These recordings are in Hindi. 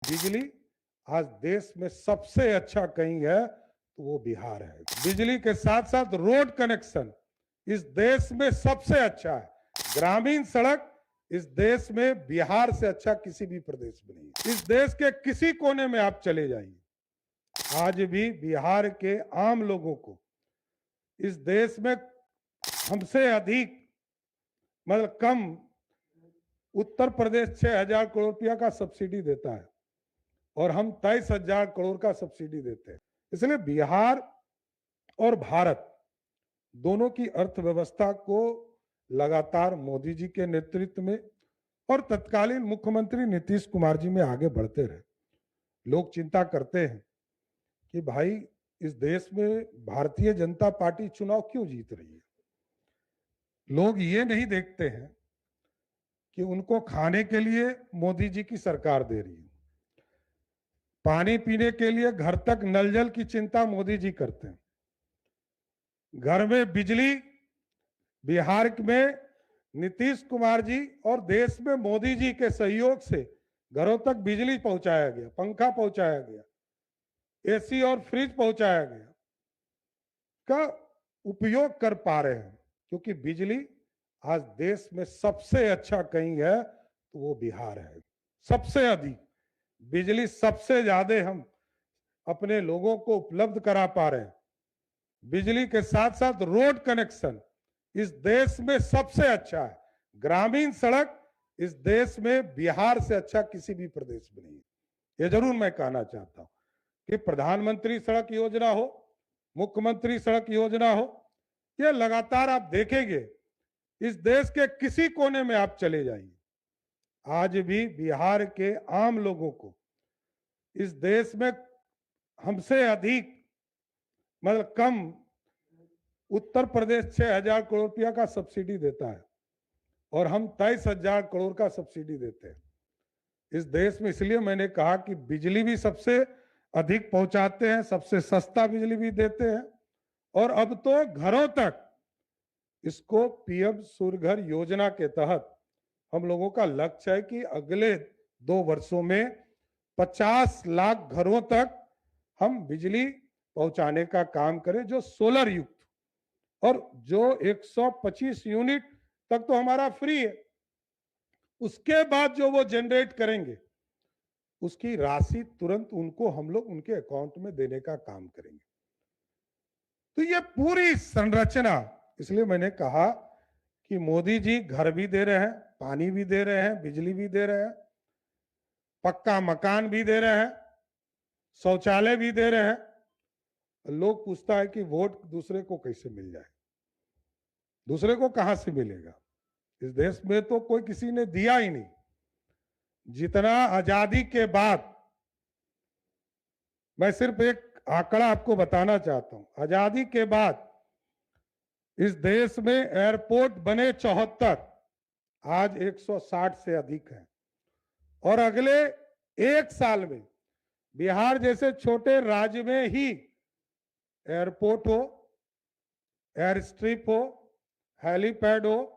बिजली आज देश में सबसे अच्छा कहीं है तो वो बिहार है। बिजली के साथ साथ रोड कनेक्शन इस देश में सबसे अच्छा है। ग्रामीण सड़क इस देश में बिहार से अच्छा किसी भी प्रदेश में नहीं है। इस देश के किसी कोने में आप चले जाइए, आज भी बिहार के आम लोगों को इस देश में हमसे अधिक मतलब कम उत्तर प्रदेश 6,000 करोड़ रुपया का सब्सिडी देता है और हम 23,000 करोड़ का सब्सिडी देते हैं। इसलिए बिहार और भारत दोनों की अर्थव्यवस्था को लगातार मोदी जी के नेतृत्व में और तत्कालीन मुख्यमंत्री नीतीश कुमार जी में आगे बढ़ते रहे। लोग चिंता करते हैं कि भाई इस देश में भारतीय जनता पार्टी चुनाव क्यों जीत रही है। लोग ये नहीं देखते हैं कि उनको खाने के लिए मोदी जी की सरकार दे रही है, पानी पीने के लिए घर तक नल जल की चिंता मोदी जी करते हैं, घर में बिजली बिहार में नीतीश कुमार जी और देश में मोदी जी के सहयोग से घरों तक बिजली पहुंचाया गया, पंखा पहुंचाया गया, एसी और फ्रिज पहुंचाया गया का उपयोग कर पा रहे हैं, क्योंकि बिजली आज देश में सबसे अच्छा कहीं है तो वो बिहार है। सबसे अधिक बिजली सबसे ज्यादा हम अपने लोगों को उपलब्ध करा पा रहे हैं। बिजली के साथ साथ रोड कनेक्शन इस देश में सबसे अच्छा है। ग्रामीण सड़क इस देश में बिहार से अच्छा किसी भी प्रदेश में नहीं है। ये जरूर मैं कहना चाहता हूं कि प्रधानमंत्री सड़क योजना हो, मुख्यमंत्री सड़क योजना हो, ये लगातार आप देखेंगे इस देश के किसी कोने में आप चले जाइए, आज भी बिहार के आम लोगों को इस देश में हमसे अधिक मतलब कम उत्तर प्रदेश 6,000 करोड़ रुपया का सब्सिडी देता है और हम 23,000 करोड़ का सब्सिडी देते हैं इस देश में। इसलिए मैंने कहा कि बिजली भी सबसे अधिक पहुंचाते हैं, सबसे सस्ता बिजली भी देते हैं और अब तो घरों तक इसको पीएम सूर्य घर योजना के तहत हम लोगों का लक्ष्य है कि अगले 2 वर्षों में 50 लाख घरों तक हम बिजली पहुंचाने का काम करें, जो सोलर युक्त, और जो 125 यूनिट तक तो हमारा फ्री है, उसके बाद जो वो जनरेट करेंगे उसकी राशि तुरंत उनको हम लोग उनके अकाउंट में देने का काम करेंगे। तो ये पूरी संरचना, इसलिए मैंने कहा कि मोदी जी घर भी दे रहे हैं, पानी भी दे रहे हैं, बिजली भी दे रहे हैं, पक्का मकान भी दे रहे हैं, शौचालय भी दे रहे हैं। लोग पूछता है कि वोट दूसरे को कैसे मिल जाए, दूसरे को कहां से मिलेगा। इस देश में तो कोई किसी ने दिया ही नहीं। जितना आजादी के बाद, मैं सिर्फ एक आंकड़ा आपको बताना चाहता हूं, आजादी के बाद इस देश में एयरपोर्ट बने 74, आज 160 से अधिक है और अगले 1 साल में बिहार जैसे छोटे राज्य में ही एयरपोर्ट हो, एयर स्ट्रिप हो, हेलीपैड हो,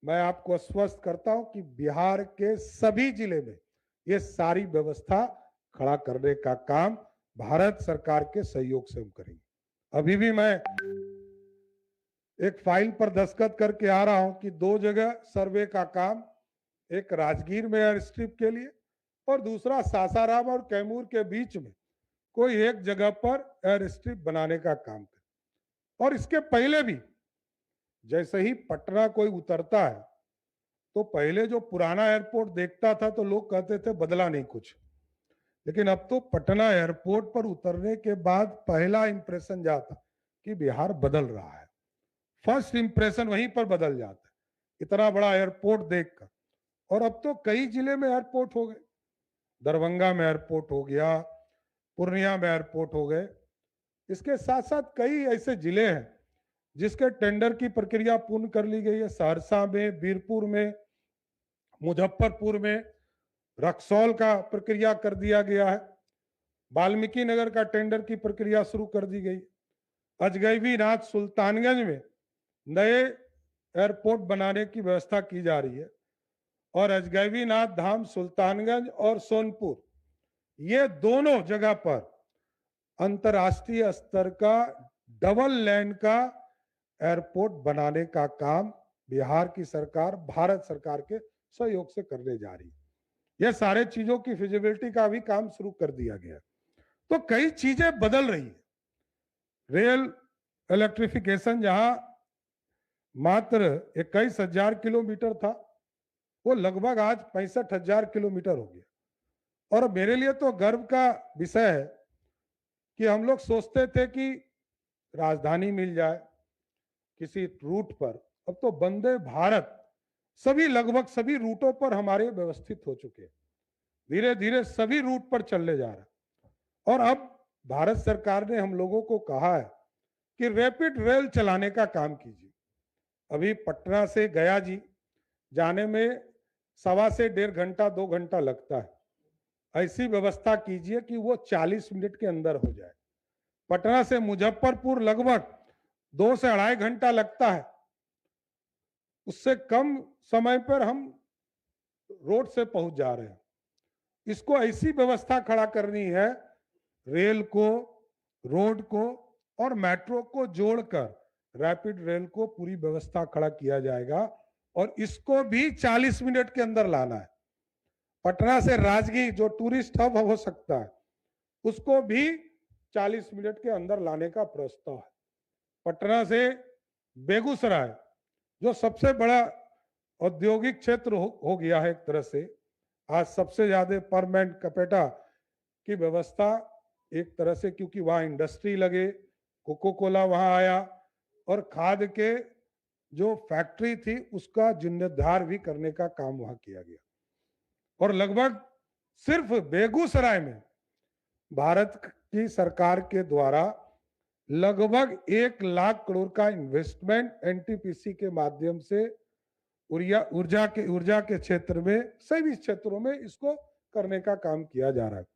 मैं आपको आश्वस्त करता हूं कि बिहार के सभी जिले में ये सारी व्यवस्था खड़ा करने का काम भारत सरकार के सहयोग से हम करेंगे। अभी भी मैं एक फाइल पर दस्तखत करके आ रहा हूं कि 2 जगह सर्वे का काम, एक राजगीर में एयर स्ट्रिप के लिए और दूसरा सासाराम और कैमूर के बीच में कोई एक जगह पर एयर स्ट्रिप बनाने का काम करे। और इसके पहले भी जैसे ही पटना कोई उतरता है तो पहले जो पुराना एयरपोर्ट देखता था तो लोग कहते थे बदला नहीं कुछ, लेकिन अब तो पटना एयरपोर्ट पर उतरने के बाद पहला इंप्रेशन जाता कि बिहार बदल रहा है। फर्स्ट इंप्रेशन वहीं पर बदल जाता है, इतना बड़ा एयरपोर्ट देखकर। और अब तो कई जिले में एयरपोर्ट हो गए, दरभंगा में एयरपोर्ट हो गया, पूर्णिया में एयरपोर्ट हो गए। इसके साथ साथ कई ऐसे जिले हैं जिसके टेंडर की प्रक्रिया पूर्ण कर ली गई है। सहरसा में, बीरपुर में, मुजफ्फरपुर में, रक्सौल का प्रक्रिया कर दिया गया है, वाल्मीकि नगर का टेंडर की प्रक्रिया शुरू कर दी गई, अजगैबीनाथ सुल्तानगंज में नए एयरपोर्ट बनाने की व्यवस्था की जा रही है और अजगैबीनाथ धाम सुल्तानगंज और सोनपुर ये दोनों जगह पर अंतर्राष्ट्रीय स्तर का डबल लेन का एयरपोर्ट बनाने का काम बिहार की सरकार भारत सरकार के सहयोग से करने जा रही है। यह सारे चीजों की फिजिबिलिटी का भी काम शुरू कर दिया गया। तो कई चीजें बदल रही है। रेल इलेक्ट्रिफिकेशन जहां मात्र 21,000 किलोमीटर था, वो लगभग आज 65,000 किलोमीटर हो गया। और मेरे लिए तो गर्व का विषय है कि हम लोग सोचते थे कि राजधानी मिल जाए किसी रूट पर, अब तो वंदे भारत लगभग सभी रूटों पर हमारे व्यवस्थित हो चुके हैं। धीरे धीरे सभी रूट पर चलने जा रहा है। और अब भारत सरकार ने हम लोगों को कहा है कि रैपिड रेल चलाने का काम कीजिए। अभी पटना से गया जी जाने में 1.25 से 1.5 घंटा 2 घंटा लगता है। ऐसी व्यवस्था कीजिए कि वो 40 मिनट के अंदर हो जाए। पटना से मुजफ्फरपुर लगभग 2 से 2.5 घंटा लगता है। उससे कम समय पर हम रोड से पहुंच जा रहे हैं। इसको ऐसी व्यवस्था खड़ा करनी है, रेल को, रोड को और मेट्रो को जोड़कर रैपिड रेल को पूरी व्यवस्था खड़ा किया जाएगा और इसको भी 40 मिनट के अंदर लाना है। पटना से राजगीर जो टूरिस्ट हब हो सकता है, उसको भी 40 मिनट के अंदर लाने का प्रस्ताव है। पटना से बेगूसराय जो सबसे बड़ा औद्योगिक क्षेत्र हो गया है एक तरह से, आज सबसे ज्यादा परमानेंट कैपेटा की व्यवस्था एक तरह से, क्योंकि वहां इंडस्ट्री लगे, कोको कोला वहां आया और खाद के जो फैक्ट्री थी उसका जीर्णोद्धार भी करने का काम वहां किया गया। और लगभग सिर्फ बेगूसराय में भारत की सरकार के द्वारा लगभग 1 लाख करोड़ का इन्वेस्टमेंट एनटीपीसी के माध्यम से ऊर्जा के क्षेत्र में, सभी क्षेत्रों में इसको करने का काम किया जा रहा है।